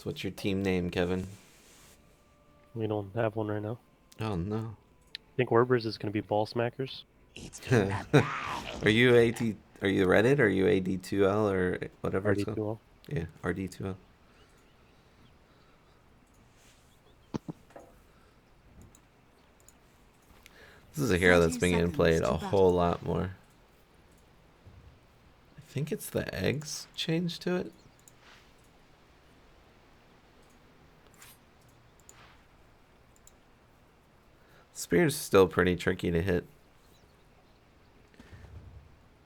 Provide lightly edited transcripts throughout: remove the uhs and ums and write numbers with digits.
So what's your team name, Kevin? We don't have one right now. Oh no. I think Werber's is going to be Ball Smackers. Are you AT? Are you Reddit? Or are you AD2L or whatever it's called? RD2L. Yeah, RD2L. This is a hero that's been getting played a whole lot more. I think it's the eggs change to it. Spear's still pretty tricky to hit.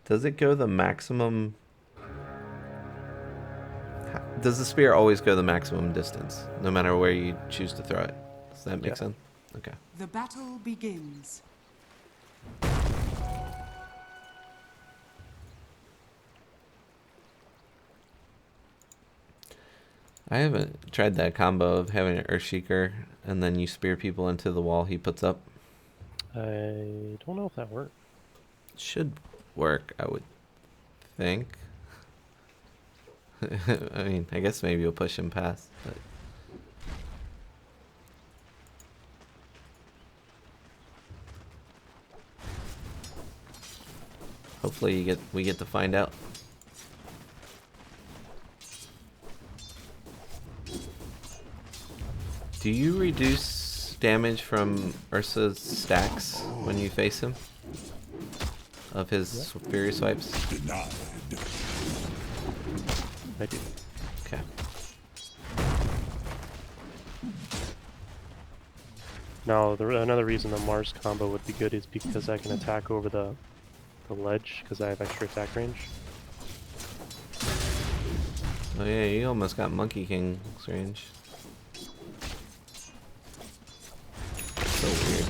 Does it go the maximum? Does the spear always go the maximum distance, no matter where you choose to throw it? Does that make sense? Okay. The battle begins. I haven't tried that combo of having an Earthshaker and then you spear people into the wall he puts up. I don't know if that worked. Should work, I would think. I mean, I guess maybe you'll push him past, but hopefully we get to find out. Do you reduce damage from Ursa's stacks when you face him? Of his Fury Swipes? Denied. I do. Okay. Now, another reason the Mars combo would be good is because I can attack over the ledge because I have extra attack range. Oh yeah, you almost got Monkey King's range. So weird.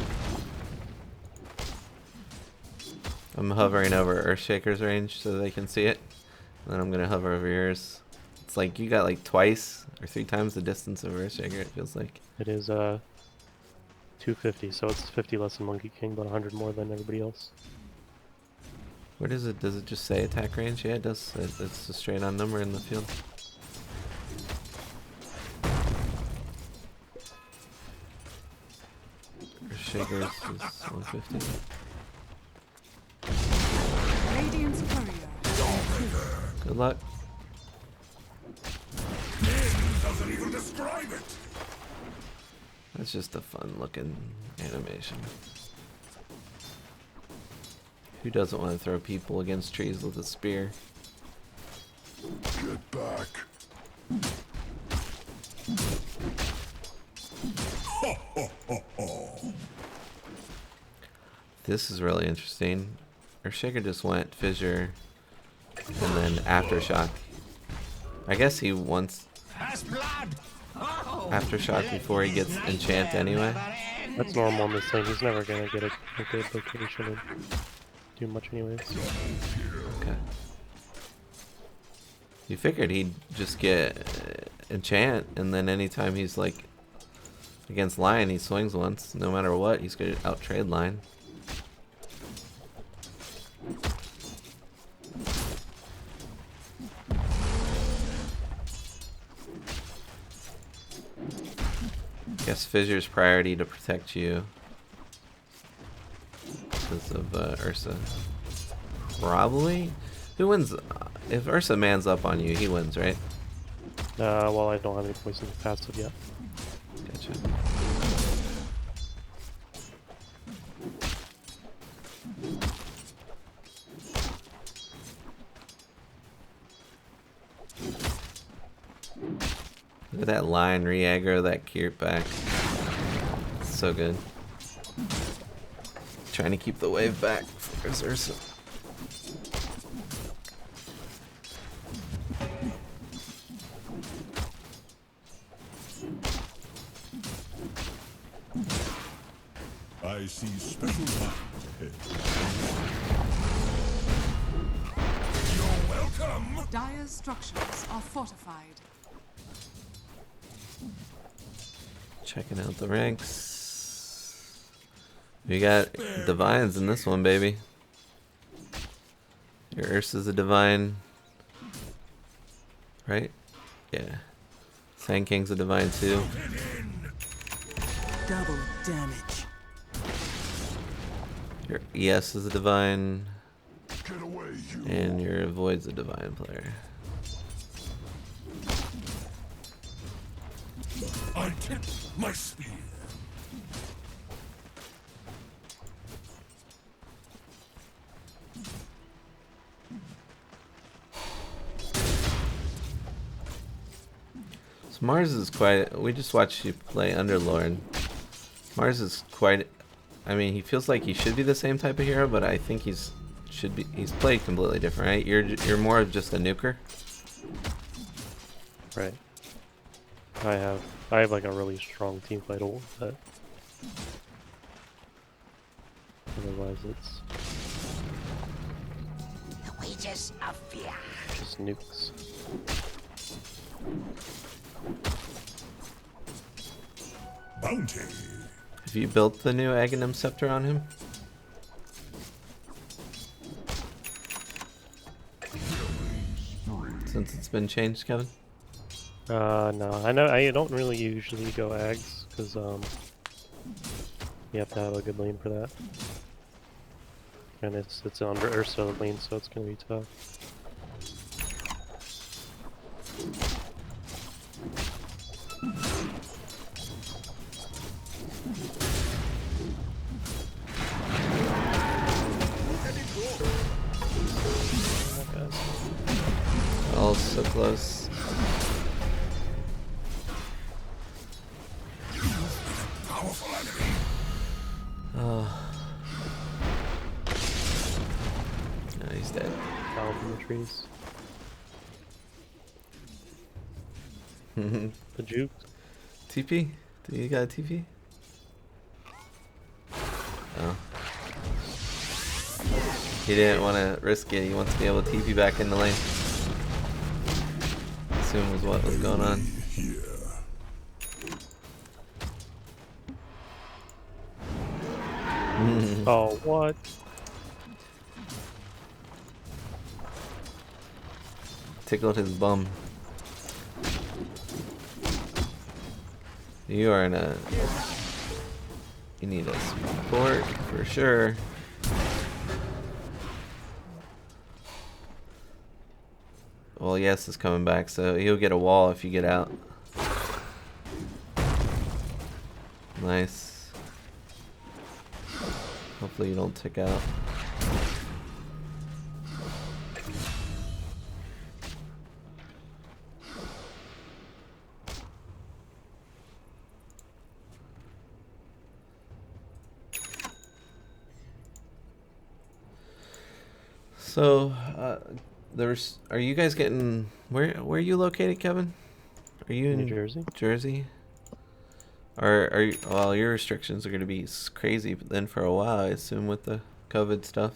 I'm hovering over Earthshaker's range so they can see it. And then I'm gonna hover over yours. It's like you got like twice or 3 times the distance of Earthshaker, it feels like. It is 250, so it's 50 less than Monkey King, but 100 more than everybody else. Where does it just say attack range? Yeah, it does. It's a straight on number in the field. Earthshaker's is 150. Radiant's courier. Good luck. Doesn't even describe it. That's just a fun looking animation. Who doesn't want to throw people against trees with a spear? Get back. This is really interesting. Earthshaker just went Fissure and then Aftershock. I guess he wants Aftershock before he gets Enchant anyway. That's normal in this lane. He's never gonna get a good location and do much anyways. Okay. You figured he'd just get Enchant, and then anytime he's like against Lion, he swings once. No matter what, he's gonna out-trade Lion. Guess Fissure's priority to protect you because of Ursa. Probably. Who wins? If Ursa mans up on you, he wins, right? Well, I don't have any poison passive yet. Gotcha. Look at that line re-aggro that Kirt back. So good. Trying to keep the wave back for Ursa. I see special lines ahead. You're welcome. Dire's structures are fortified. Checking out the ranks. We got divines in this one, baby. Your Ursa's a divine. Right? Yeah. Sand King's a divine too. Double damage. Your ES is a divine, Get away, you. and your Void's a divine player. I tip my spear. So Mars is quite. We just watched you play Underlord. Mars is quite. I mean, he feels like he should be the same type of hero, but I think he's played completely different, right? You're more of just a nuker. Right. I have like a really strong team fight ult, but otherwise it's The wages of fear. just nukes. Bounty. Have you built the new Aghanim Scepter on him? Since it's been changed, Kevin? No, I know I don't really usually go Ags because you have to have a good lane for that, and it's under Ursa lane, so it's gonna be tough. Oh, so close. Powerful enemy. Oh. No, he's dead. Down from the trees. The juke. TP? Do you got a TP? Oh. He didn't want to risk it. He wants to be able to TP back in the lane. Assume was what was going on. Here. Oh, what? Tickled his bum. You are in a... You need a support for sure. Well, yes, is coming back, so he'll get a wall if you get out. Nice. Hopefully you don't tick out. So, are you guys getting, where are you located, Kevin? Are you in New Jersey? Jersey? Are you, well, your restrictions are going to be crazy then for a while, I assume, with the COVID stuff.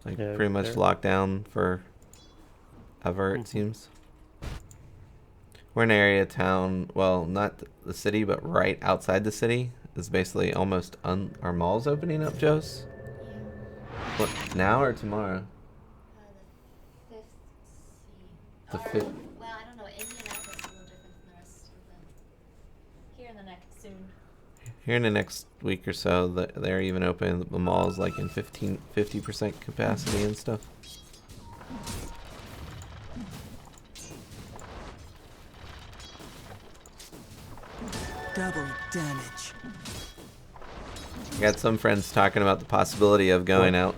Like, Yeah, pretty much fair. locked down for ever, it seems. We're in an area of town, well, not the city, but right outside the city. Is basically almost our mall's opening up, Joes. What, now or tomorrow? The The 5th. fifth. Well, I don't know. Indianapolis is a little different from the rest of the. Here in the next soon. Here in the next week or so, they're even open. The mall's like in 50% capacity and stuff. Double damage. I got some friends talking about the possibility of going out,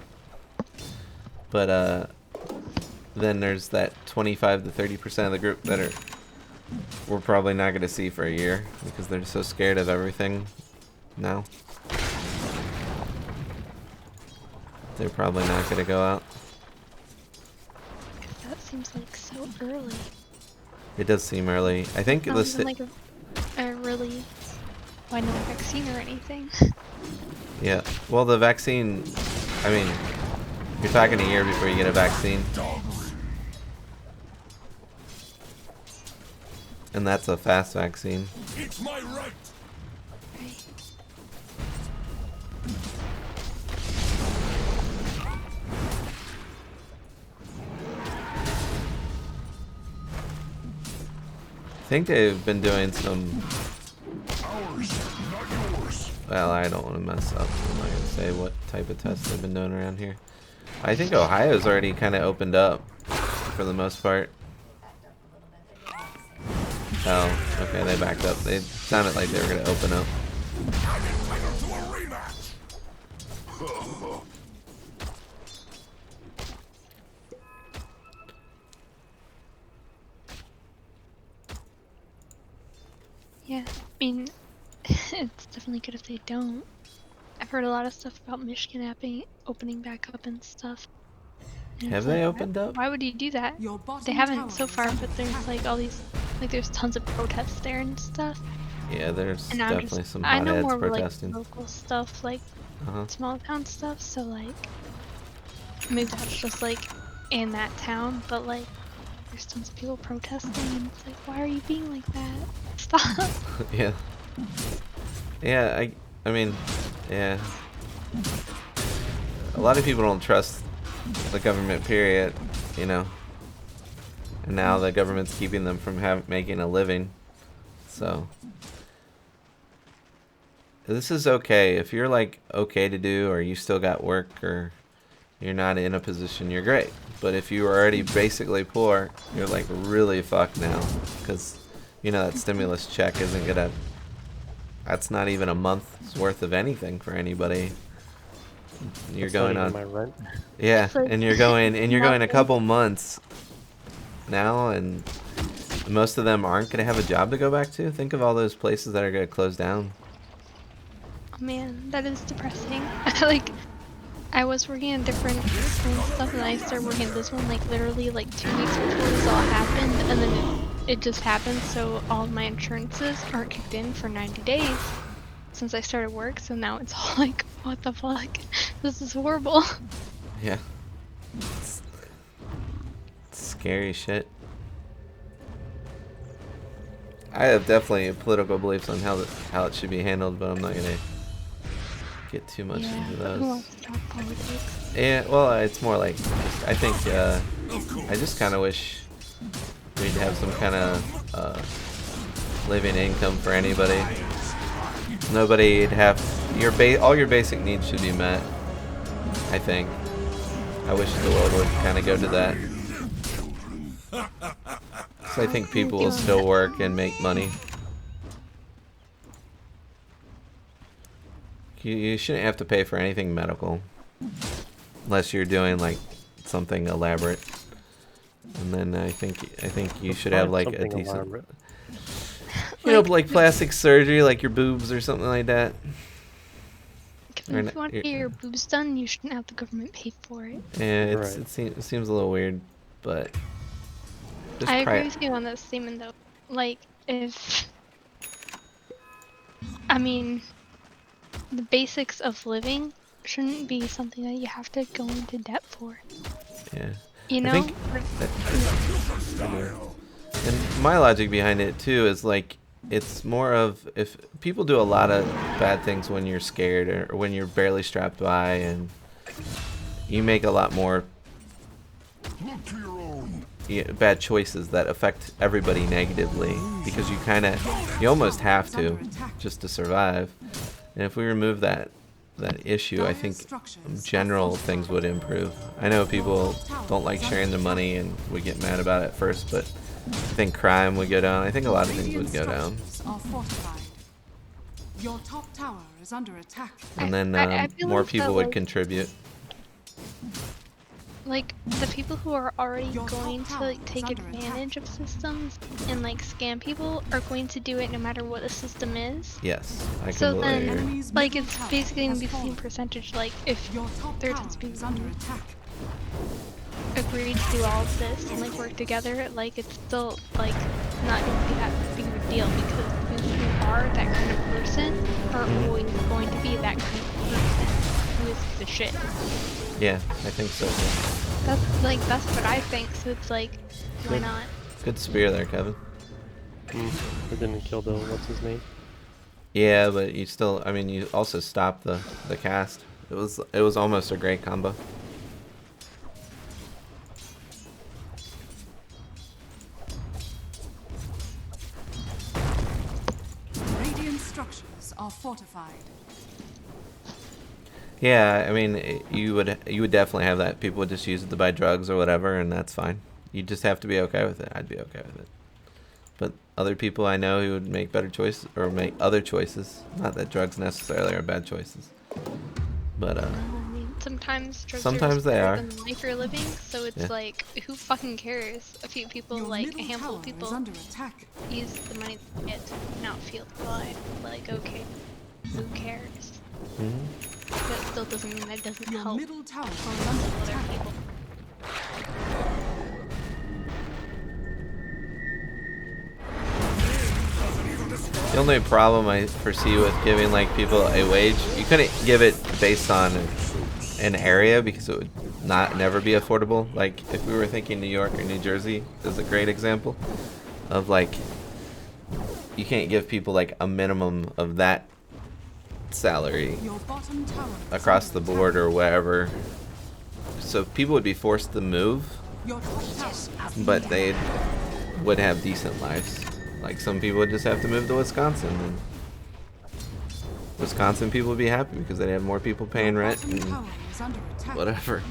but then there's that 25 to 30% of the group that we're probably not going to see for a year because they're so scared of everything now. They're probably not going to go out. That seems like so early. It does seem early. I think Not the even like a really, why no vaccine or anything. yeah. Well, the vaccine. I mean, you're talking a year before you get a vaccine, and that's a fast vaccine. It's my right. Right. think they've been doing some. Ours, not yours. Well, I don't want to mess up. I'm not gonna say what type of tests they've been doing around here. I think Ohio's already kind of opened up for the most part. Oh, okay, they backed up. They sounded like they were gonna open up. I'm entitled to a rematch. Yeah, I mean, it's definitely good if they don't. I've heard a lot of stuff about Michigan opening back up and stuff. And Have it's they like, opened up? why would you do that? Your bottom They haven't tower so is far, under but there's attack. like all these, like there's tons of protests there and stuff. Yeah, there's And I'm definitely just, some I know hotheads more like protesting. local stuff, like Uh-huh. small town stuff, so like, maybe that's just like in that town, but like, there's tons of people protesting, and it's like, why are you being like that? Stop. Yeah. Yeah, I mean, yeah. A lot of people don't trust the government, period, you know. And now the government's keeping them from making a living. So this is okay. If you're like okay to do, or you still got work, or you're not in a position, you're great. But if you are already basically poor, you're like really fucked now. Because, you know, that stimulus check isn't gonna... That's not even a month's worth of anything for anybody. You're That's not going even on... my rent. Yeah, It's like and you're going a nothing. couple months now, and most of them aren't gonna have a job to go back to. Think of all those places that are gonna close down. Oh man, that is depressing. Like, I was working in different stuff, and I started working at this one like literally like 2 weeks before this all happened, and then it just happened, so all of my insurances aren't kicked in for 90 days since I started work, so now it's all like, what the fuck? This is horrible. Yeah. It's scary shit. I have definitely political beliefs on how it should be handled, but I'm not gonna get too much Yeah, into but who those. wants to talk politics? Yeah, well, it's more like, I think, I just kind of wish we'd have some kind of living income for anybody. Nobody'd have all your basic needs should be met. I think. I wish the world would kind of go to that. So I think people will still work and make money. You shouldn't have to pay for anything medical, unless you're doing like something elaborate. And then I think you should have like a Something decent, elaborate. you know, like plastic surgery, like your boobs or something like that. If Or you not- want to get your boobs done, you shouldn't have the government pay for it. Yeah, Right. it seems a little weird, but just I agree with you on that statement though. Like, if... I mean, the basics of living shouldn't be something that you have to go into debt for. Yeah. You I know? think and my logic behind it too is like, it's more of, if people do a lot of bad things when you're scared, or when you're barely strapped by, and you make a lot more Look to your own. bad choices that affect everybody negatively, because you almost have to just to survive. And if we remove that issue, I think general things would improve. I know people don't like sharing their money and we get mad about it at first, but I think crime would go down. I think a lot of things would go down. Are fortified. Your top tower is under attack. And then I more believe that, people would like- contribute. Like, the people who are already Your top going to tower like is take under advantage of systems and like scam people are going to do it no matter what the system is. Yes, I So completely then, agree. Enemy's like, middle it's tower basically gonna has be the same fallen. percentage. Like, if Your top there tower tends to be is under attack. agreed to do all of this and like work together, like it's still like not going to be that big of a deal, because the people who are that kind of person are always going to be that kind of person who is the shit. Yeah, I think so too. That's what I think. So it's like, why Good. not? Good spear there, Kevin. It didn't kill the what's his name? Yeah, but you still, I mean, you also stopped the cast. It was almost a great combo. structures are fortified. Yeah, I mean, you would definitely have that. People would just use it to buy drugs or whatever, and that's fine. You just have to be okay with it. I'd be okay with it. But other people I know who would make better choices or make other choices. Not that drugs necessarily are bad choices, but I mean, sometimes drugs sometimes are they better are. than the life you're living, so it's Yeah. like, who fucking cares? A few people, Your like a middle handful of tower is people, under attack. use the money they get to not feel alive. Like, okay, who cares? Mhm. But it still doesn't mean that it doesn't Your help middle tower is tons under of other attack. people. The only problem I foresee with giving like people a wage, you couldn't give it based on an area because it would never be affordable. Like if we were thinking New York or New Jersey is a great example of like you can't give people like a minimum of that salary Your bottom tower is across under the board attack. or wherever. So people would be forced to move, Your top tower has been but destroyed. they would have decent lives. Like some people would just have to move to Wisconsin, and Wisconsin people would be happy because they'd have more people paying Your rent bottom and tower is under attack. whatever.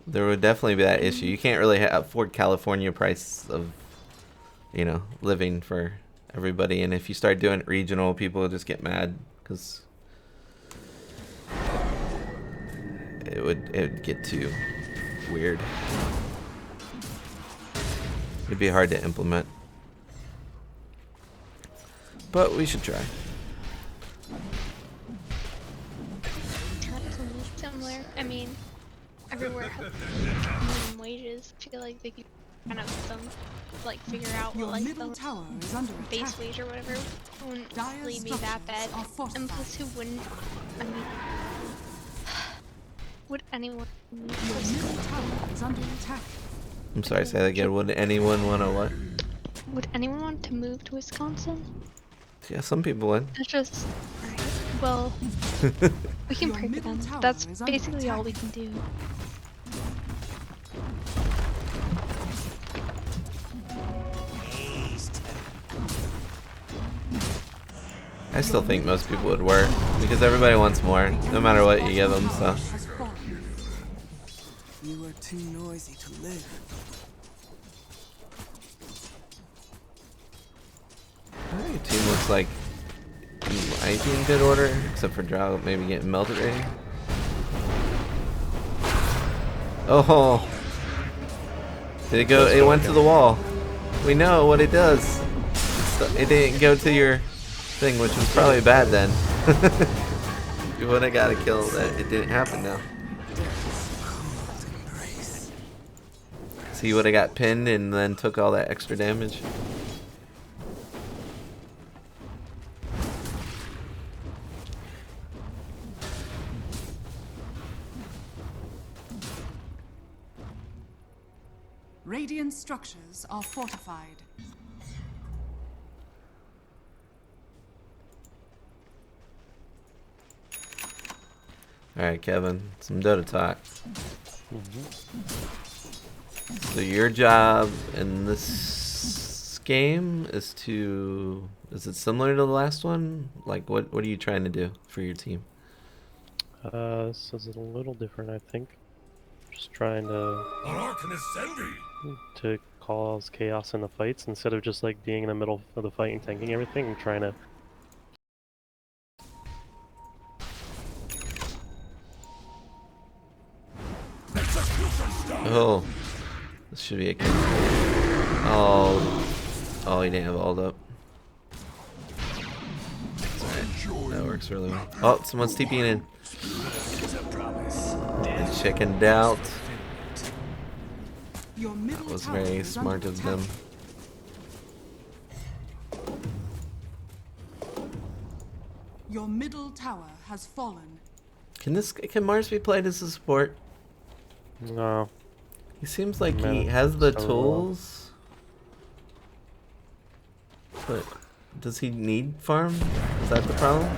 There would definitely be that issue. You can't really afford California price of, living for everybody. And if you start doing it regional, people will just get mad because it would get too weird. It'd be hard to implement. But we should try. Absolutely similar. I mean, everywhere has minimum wages. I feel like they could kind of figure out Your what like middle the tower is under base attack. wage or whatever wouldn't Dire really be that bad. structures are fortified. And plus, who wouldn't? I mean, would anyone? Your middle tower is under attack. I'm sorry, say that again. Would anyone want to what? Would anyone want to move to Wisconsin? Yeah, some people would. That's just alright. Well, we can Your pray for middle them. tower That's is under basically all we attack. can do. I still think most people would work because everybody wants more, no matter what you give them. So Has fallen. You are too noisy to live. I think your team looks like you might be in good order, except for Drow maybe getting melted rating. Oh, did it go? It went to the wall. We know what it does. It didn't go to your thing, which was probably bad then. You would have got a kill that it didn't happen now. So you would have got pinned and then took all that extra damage. Radiant structures are fortified. Alright, Kevin, some Dota talk. So your job in this game is is it similar to the last one? Like what are you trying to do for your team? This is a little different, I think. Just trying to An Arcanist envy. cause chaos in the fights instead of just like being in the middle of the fight and tanking everything and trying to. Oh, this should be a kill. Oh, he didn't have ult up. It's alright. That works really well. Oh, someone's TPing in. And chickened out. Your middle That was tower very is smart under of attack. them. Your middle tower has fallen. Can Mars be played as a support? No. He seems like No, he has the so, tools. But does he need farm? Is that the problem?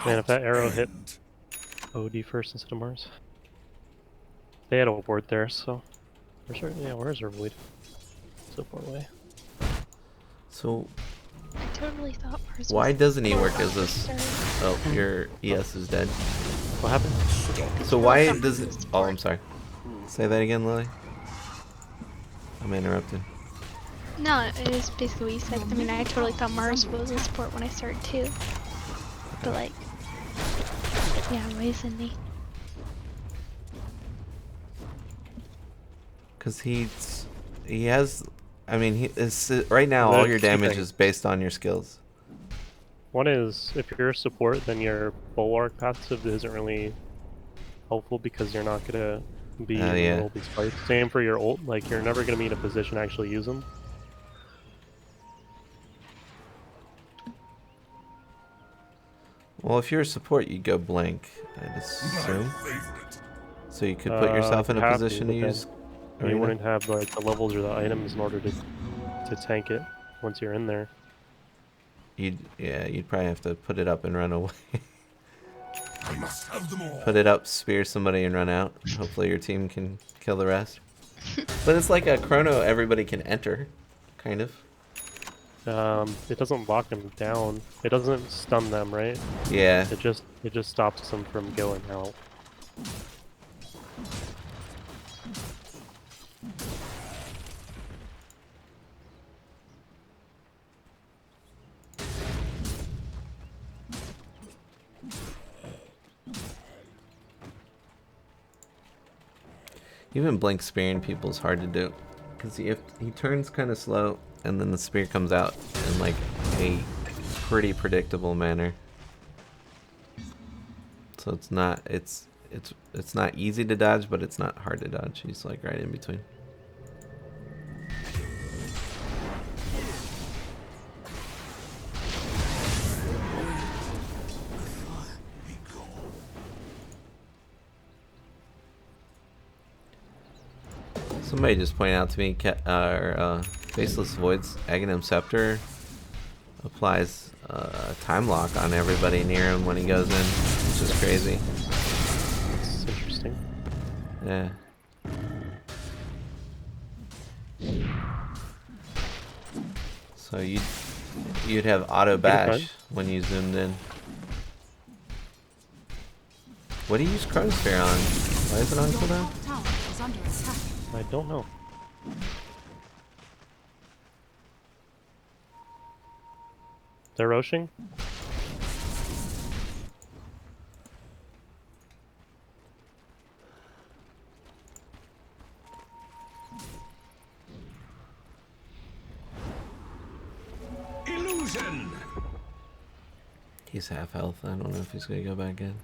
Man, if that arrow hit OD first instead of Mars. They had a ward there, so... where's our void? So far away. So I totally thought Mars why was doesn't he more work as about this? to start. Oh, your ES is dead. What happened? So why does it? Oh, I'm sorry. Say that again, Lily. I'm interrupted. No, it is basically what you said. I mean, I totally thought Mars was a support when I started too. But like, yeah, why isn't he? Cause he has. I mean, he is right now. All your There's two damage things. is based on your skills. One is, if you're a support, then your bulwark passive isn't really helpful because you're not gonna be in the yeah. middle of these fights. Same for your ult, like you're never gonna be in a position to actually use them. Well, if you're a support, you go blank. I'd assume. So you could put yourself in You a have position to but then use. You Arena? wouldn't have like the levels or the items in order to tank it once you're in there. You'd probably have to put it up and run away. I must have them all. Put it up, spear somebody, and run out. Hopefully your team can kill the rest. But it's like a chrono everybody can enter, kind of. It doesn't lock them down. It doesn't stun them, right? Yeah. It just stops them from going out. Even blink spearing people is hard to do. Because he turns kind of slow, and then the spear comes out in like a pretty predictable manner. So it's not easy to dodge, but it's not hard to dodge. He's like right in between. Somebody just pointed out to me, Faceless Void's Aghanim Scepter applies a time lock on everybody near him when he goes in, which is crazy. It's interesting. Yeah. So you'd have auto bash when you zoomed in. What do you use Chronosphere on? Why is it on Your cooldown? top tower is under attack. I don't know. They're roshing? Illusion. He's half health. I don't know if he's gonna go back in.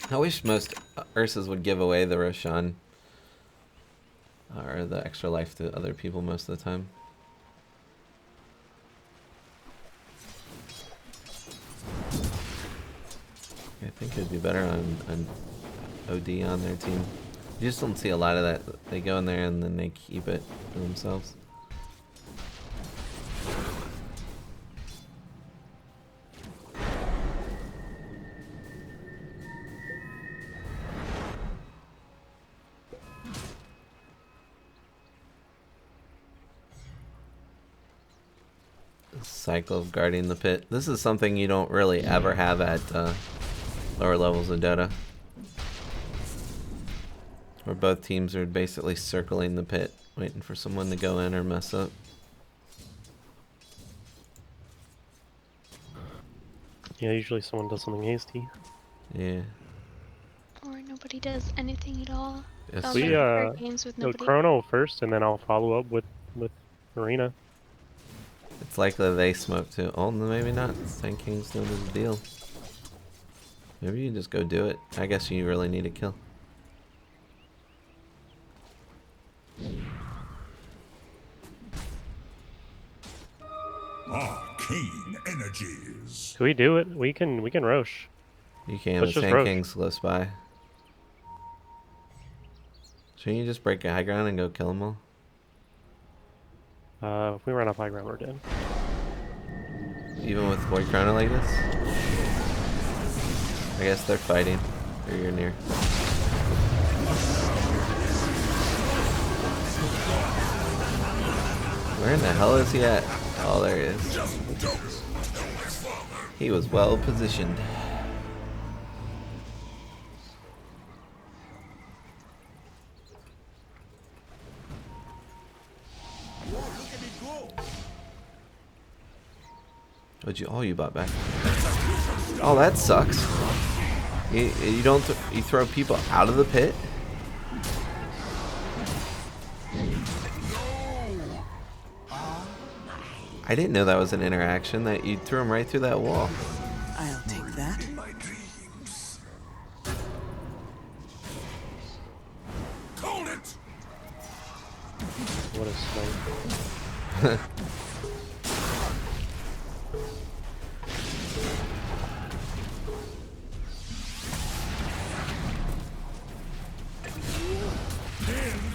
I wish most Ursas would give away the Roshan or the extra life to other people most of the time. I think it'd be better on OD on their team. You just don't see a lot of that. They go in there and then they keep it for themselves. Cycle of guarding the pit. This is something you don't really ever have at lower levels of Dota, where both teams are basically circling the pit, waiting for someone to go in or mess up. Yeah, usually someone does something hasty. Yeah. Or nobody does anything at all. Yes. I'll We never play games with go nobody. Chrono first, and then I'll follow up with Arena. It's likely they smoke too. Oh, maybe not. Sand King's no big deal. Maybe you just go do it. I guess you really need a kill. Arcane energies. Can we do it? We can Rosh. You can. Let's The just Sand roach. King's close by. Shouldn't you just break a high ground and go kill them all? If we run up high ground, we're dead. Even with Void Chrono like this? I guess they're fighting. Or you're near. Where in the hell is he at? Oh, there he is. He was well positioned. What'd you? Oh, you bought back. Oh, that sucks. You don't. You throw people out of the pit. I didn't know that was an interaction. That you threw him right through that wall. I'll take that. My dreams. Call it. What a snipe.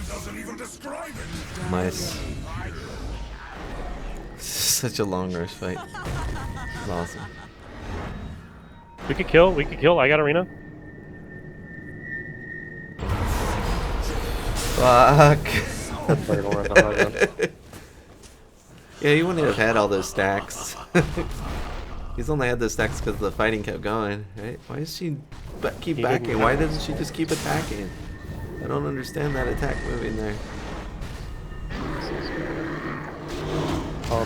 Doesn't even describe it. Nice. Such a long rush fight. It's awesome. We could kill. We could kill. I got arena. Fuck. Sorry, don't run down high ground. Yeah, he wouldn't have had all those stacks. He's only had those stacks because the fighting kept going, right? Why does she keep He backing? didn't Why have- doesn't she just keep attacking? I don't understand that attack moving there.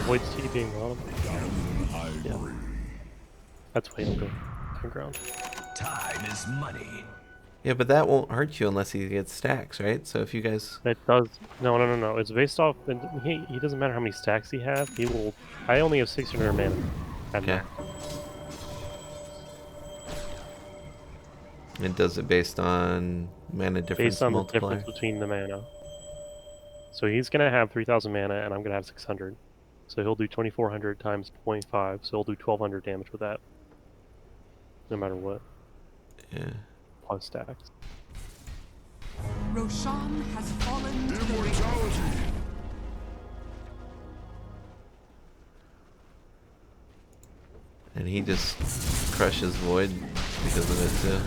Void's TPing on him. Yeah. That's why he'll go high ground. Time is money. Yeah, but that won't hurt you unless he gets stacks, right? So if you guys... It does. No. It's based off. He doesn't matter how many stacks he has. He will. I only have 600 mana. Okay. It does it based on mana difference Based on the multiplier. difference between the mana. So he's gonna have 3,000 mana, and I'm gonna have 600. So he'll do 2,400 times 0.5. So he'll do 1,200 damage with that. No matter what. Yeah. Plus stacks. Roshan has fallen to the ring. And he just crushes Void because of it too.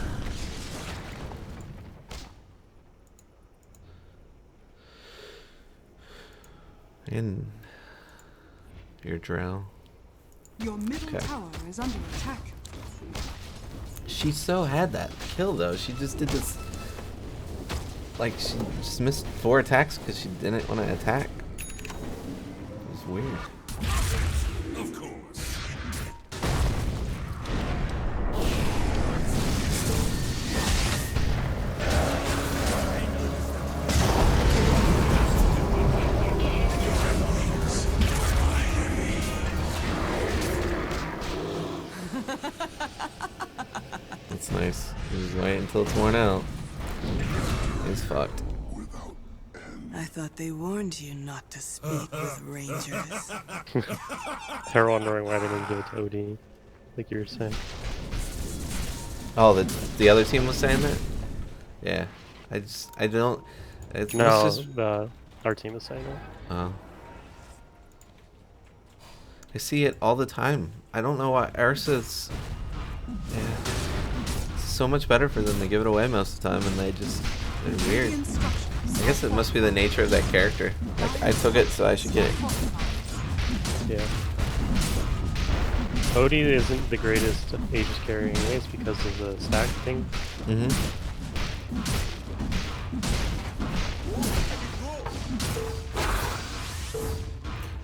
And your drow. Your middle Okay. tower is under attack. She so had that kill though. She just did this. Like she just missed 4 attacks because she didn't want to attack. It was weird. Of course. That's nice. You just wait until it's worn out. He's fucked. I thought they warned you not to speak with rangers. They're wondering why they didn't give it to OD, like you were saying. Oh, the other team was saying that? Yeah. I don't. It's No, just, our team is saying that. oh. I see it all the time. I don't know why Ursa's. Yeah. It's so much better for them to give it away most of the time, and they're The weird. instructions I guess it must be the nature of that character. Like, I took it, so I should get it. Yeah. Odie isn't the greatest Aegis carry anyways because of the stack thing. Mm-hmm.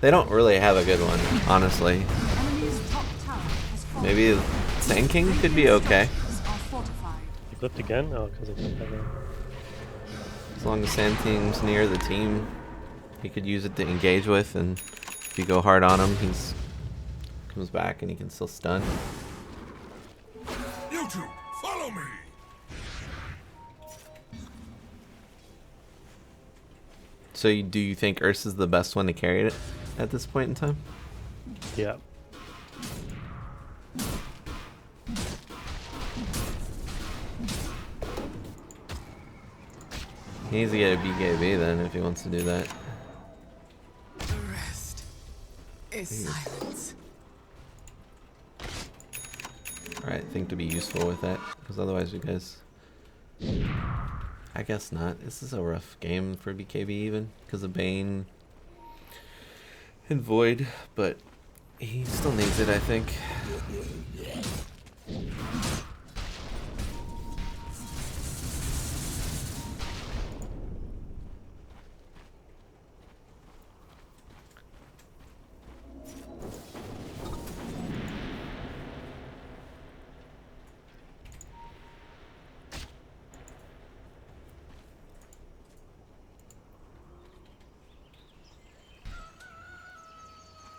They don't really have a good one, honestly. enemy's top tower has fallen. Maybe Sand King could be okay. Structures are fortified. You flipped again? Oh, because I flipped again. As long as Sand King's near the team, he could use it to engage with, and if you go hard on him, he's comes back and he can still stun. You two, follow me. So do you think Ursa's the best one to carry it at this point in time? Yeah. He needs to get a BKB then if he wants to do that. The rest is silence. Alright, think to be useful with that, because otherwise you guys... I guess not. This is a rough game for BKB even, because of Bane and Void, but he still needs it, I think.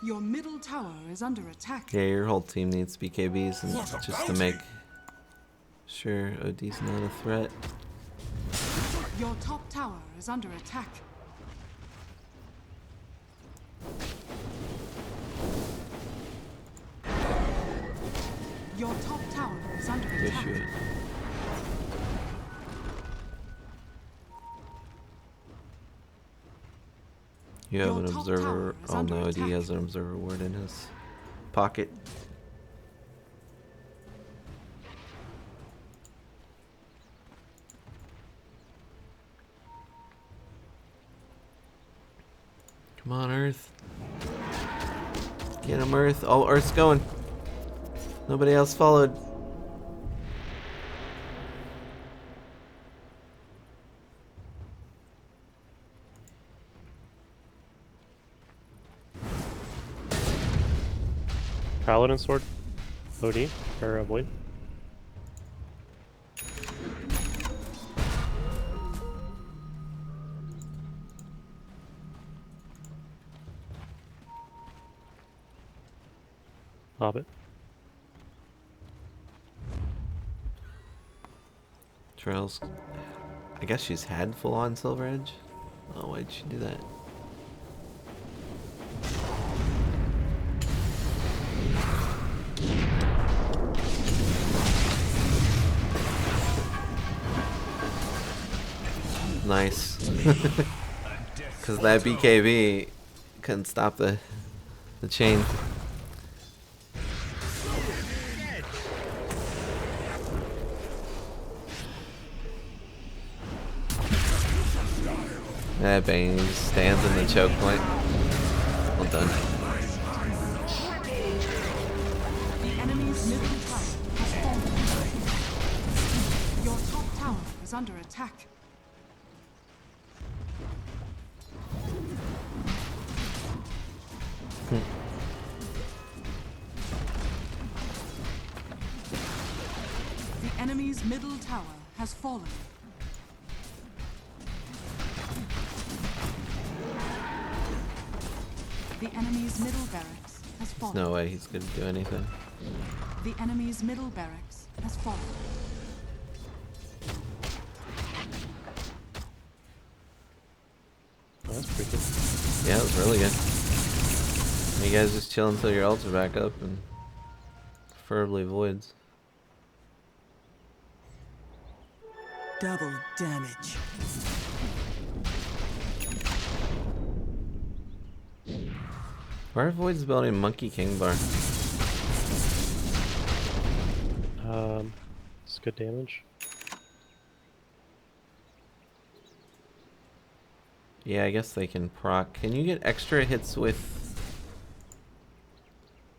Your middle tower is under attack. Yeah, your whole team needs BKBs, and What a just to bounty! make sure OD's not a threat. Your top tower is under attack. Your top tower is under Go attack. shoot it. You have Your an top observer. tower is Oh under no, OD attack. has an observer ward in his pocket. Come on, Earth. Get him, Earth. Oh, Earth's going. Nobody else followed. Paladin sword. OD. Or Void. Hobbit. Trails. I guess she's had full on Silver Edge. Oh, why'd she do that? Nice. Because that BKB couldn't stop the chain. That Bane just stands in the choke point. Well done. The enemy's middle tower has fallen. Your top tower is under attack. The enemy's middle tower has fallen. The enemy's middle barracks has fallen. No way he's gonna do anything. The enemy's middle barracks has fallen. Oh, that's pretty good. Yeah, that was really good. You guys just chill until your ults are back up, and preferably voids. Double damage. Why are voids building Monkey King Bar? It's good damage. Yeah, I guess they can proc. Can you get extra hits with...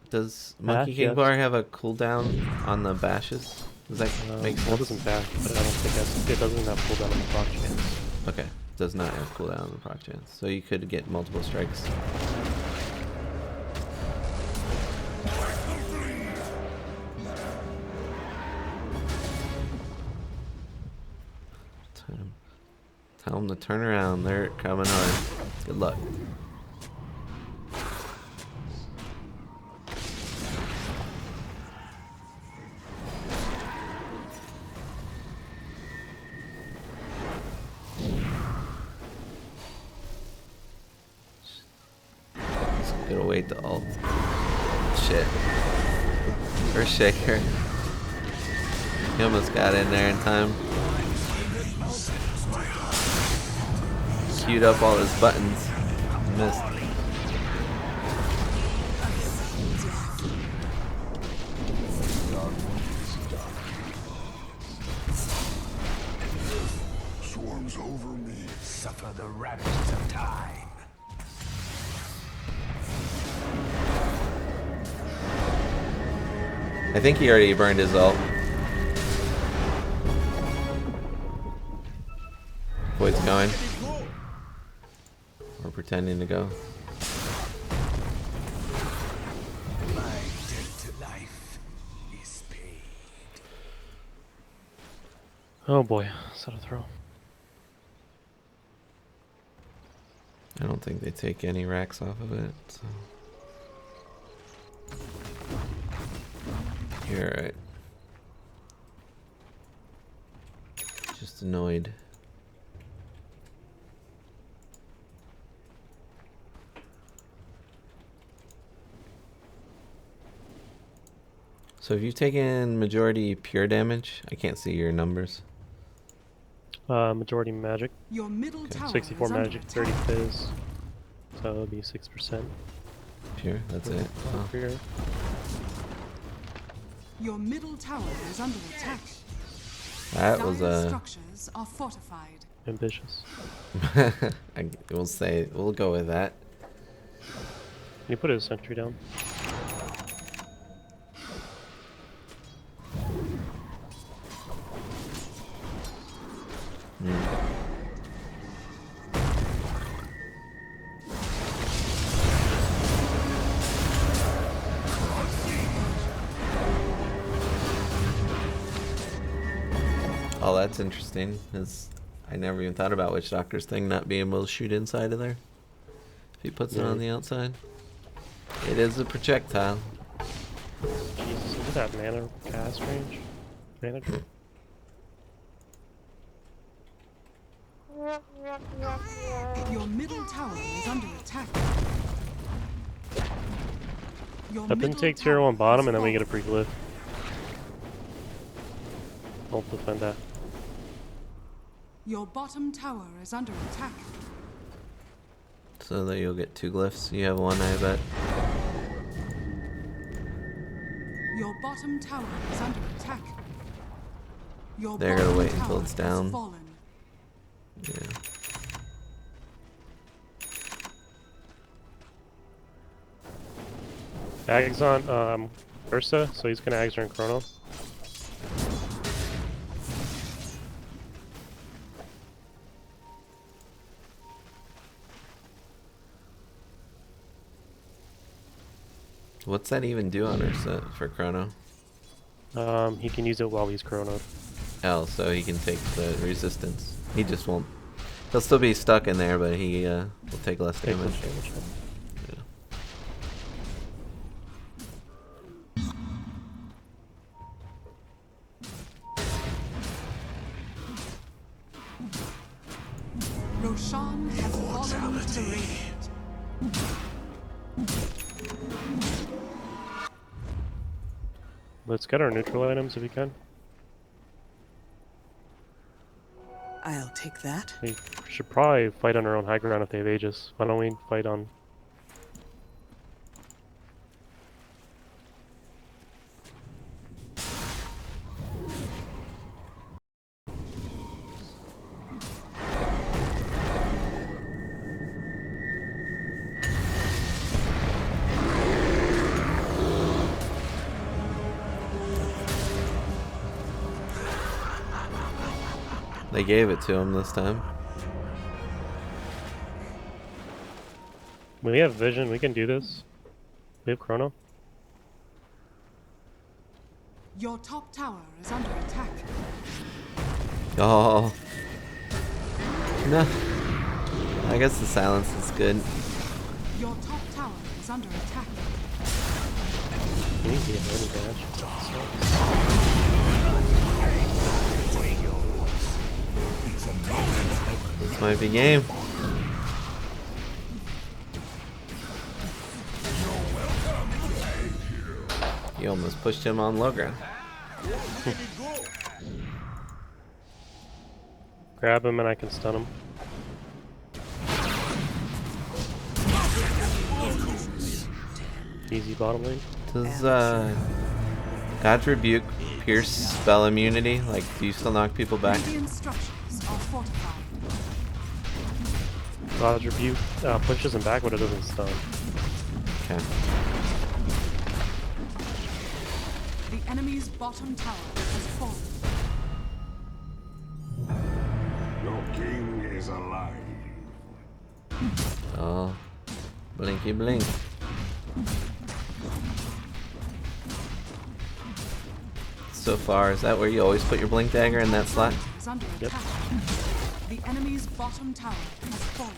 Does Monkey King yes. Bar have a cooldown on the bashes? Does that make Well, sense? it doesn't back, but I don't think it doesn't have cooldown on the proc chance. Okay, does not have cooldown on the proc chance. So you could get multiple strikes. Tell them to turn around. They're coming hard. Good luck. Just gonna wait to ult. Shit. First shaker. He almost got in there in time. queued up all his buttons. Missed. Swarms over me. Suffer the ravages of time. I think he already burned his ult. Void's going. Or pretending to go. My debt to life is paid. Oh boy, set a throw. I don't think they take any racks off of it, so. You're right. Just annoyed. So have you taken majority pure damage? I can't see your numbers. Majority magic, Your middle tower 64 is under magic, 30 attack. fizz. So it would be 6%. Pure, that's it. Oh. Pure. Your middle tower is under attack. That was Dire structures are fortified. Ambitious. we'll go with that. Can you put a sentry down? Oh, that's interesting. I never even thought about Witch Doctor's thing not being able to shoot inside of there. If he puts it on the outside. It is a projectile. Jesus, look at that mana cast range. Mana drain. Your middle tower is under attack. Your Up and middle take tier 1 tower bottom is and then we get a fallen. free glyph. Don't defend that. Your bottom tower is under attack. So that you'll get 2 glyphs. You have 1, I bet. Your bottom tower is under attack. Your They're gonna bottom wait until tower it's has down. fallen. Yeah. Ag's on Ursa, so he's gonna Ag during Chrono. What's that even do on Ursa for Chrono? He can use it while he's Chrono. Oh, so he can take the resistance. He just won't. He'll still be stuck in there, but he will take less Take damage. less damage. Yeah. Roshan has fallen to the radiant. Let's get our neutral items if we can. I'll take that. We should probably fight on our own high ground if they have Aegis. Why don't we fight on... They gave it to him this time. We have vision, we can do this. We have Chrono. Your top tower is under attack. Oh. No. I guess the silence is good. Your top tower is under attack. We need to get any damage. This might be game. You almost pushed him on low ground. Grab him and I can stun him. Easy bottom lane. Does God's Rebuke pierce spell immunity? Like, do you still knock people back? Radiant structures are fortified. God's Rebuke pushes him back, but it doesn't stun. Okay. The enemy's bottom tower has fallen. Your king is alive. Oh, blinky blink. So far, is that where you always put your blink dagger in that slot? Is under Yep. attack. The enemy's bottom tower has fallen.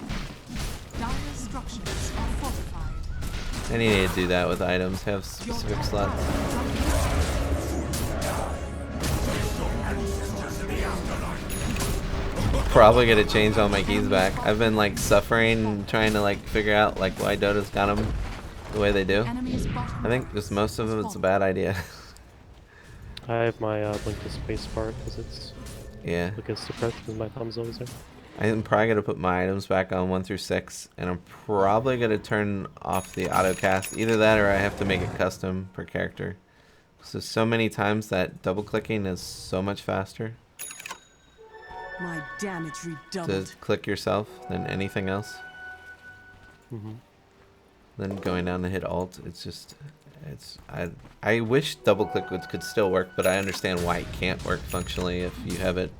Dire structures are fortified. I need to do that with items. Have Your specific top slots. tower is under attack. Probably gonna change all my keys back. I've been like suffering, trying to like figure out like why Dota's got them the way they do. Enemy's bottom I think tower just most of has them it's a fallen. bad idea. I have my blink to space bar because it's Yeah. against suppressed because my thumb's always there. I'm probably gonna put my items back on 1 through 6, and I'm probably gonna turn off the auto cast. Either that, or I have to make it custom per character. So many times that double clicking is so much faster My damage to redoubled. click yourself than anything else. Mm-hmm. Then going down to hit alt, it's just, I wish double click could still work, but I understand why it can't work functionally if you have it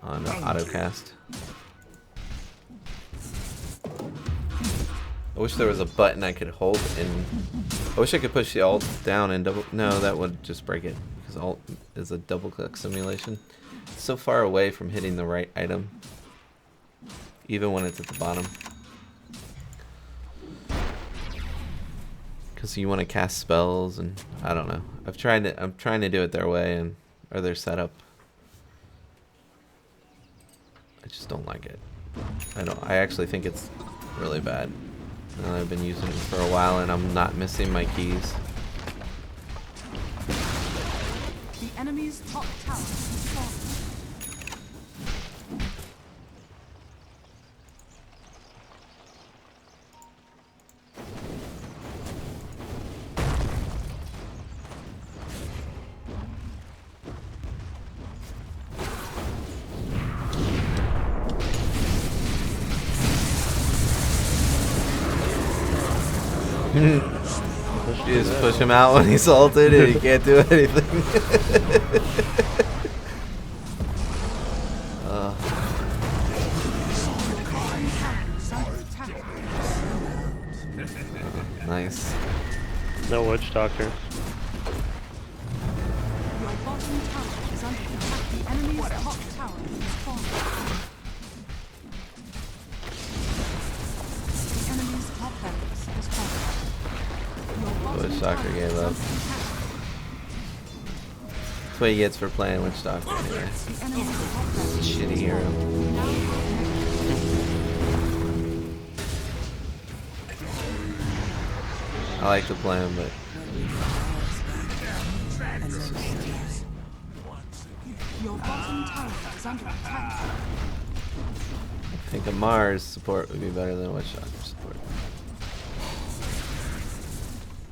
on autocast. I wish there was a button I could hold and I wish I could push the alt down and double. No, that would just break it because alt is a double click simulation. It's so far away from hitting the right item, even when it's at the bottom. Because you want to cast spells and I don't know. I'm trying to do it their way and or their setup. I just don't like it. I actually think it's really bad. I've been using it for a while and I'm not missing my keys. The enemy's top tower has fallen. You just push him out when he's ulted and he can't do anything. Is under attack. Nice. No witch doctor. Your bottom tower is under attack. The enemy's top tower has fallen. The enemy's top barracks has fallen. Your bottom Witch Doctor tower gave is up. under attack. That's what he gets for playing Witch Doctor. Yeah. The enemy's top barracks Shitty hero. I like to play him, but Your bottom tower is under attack. I think a Mars support would be better than a Witch Doctor support.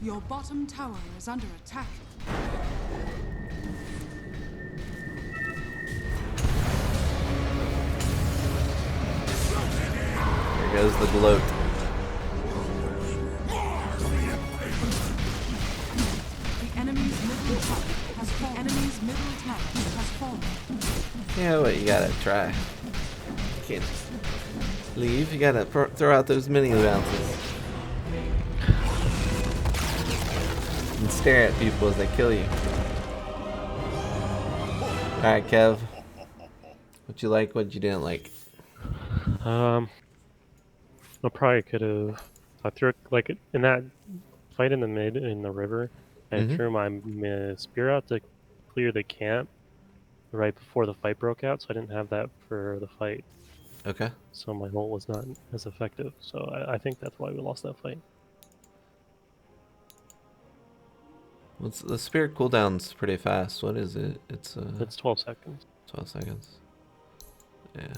Your bottom tower is under attack. There goes the gloat. The enemy's middle tower has fallen. Enemy's middle tower has fallen. Yeah, but you gotta try. You can't just leave. You gotta throw out those mini bounces. And stare at people as they kill you. Alright, Kev. What you like, what you didn't like? I probably could have. I threw it like in that fight in the mid in the river. I Mhm. threw my spear out to clear the camp right before the fight broke out, so I didn't have that for the fight. Okay. So my ult was not as effective. So I think that's why we lost that fight. What's the spirit cooldown's pretty fast. What is it? It's It's 12 seconds. 12 seconds. Yeah.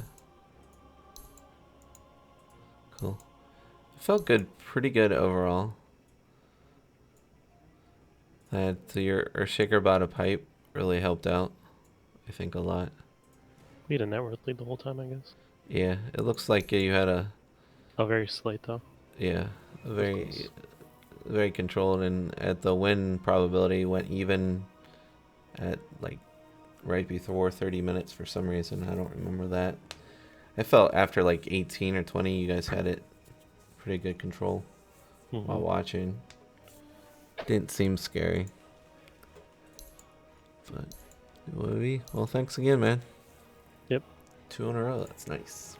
Cool. It felt good, pretty good overall. That your Earthshaker bought a pipe really helped out. I think a lot. We had a network lead the whole time, I guess. Yeah, it looks like you had a Oh, very slight though. yeah, a That's very close. very controlled, and at the win probability went even at like right before 30 minutes for some reason. I don't remember that. I felt after like 18 or 20 you guys had it pretty good control while watching. Didn't seem scary. But it would be. Well, thanks again, man. Yep. 2 in a row. That's nice.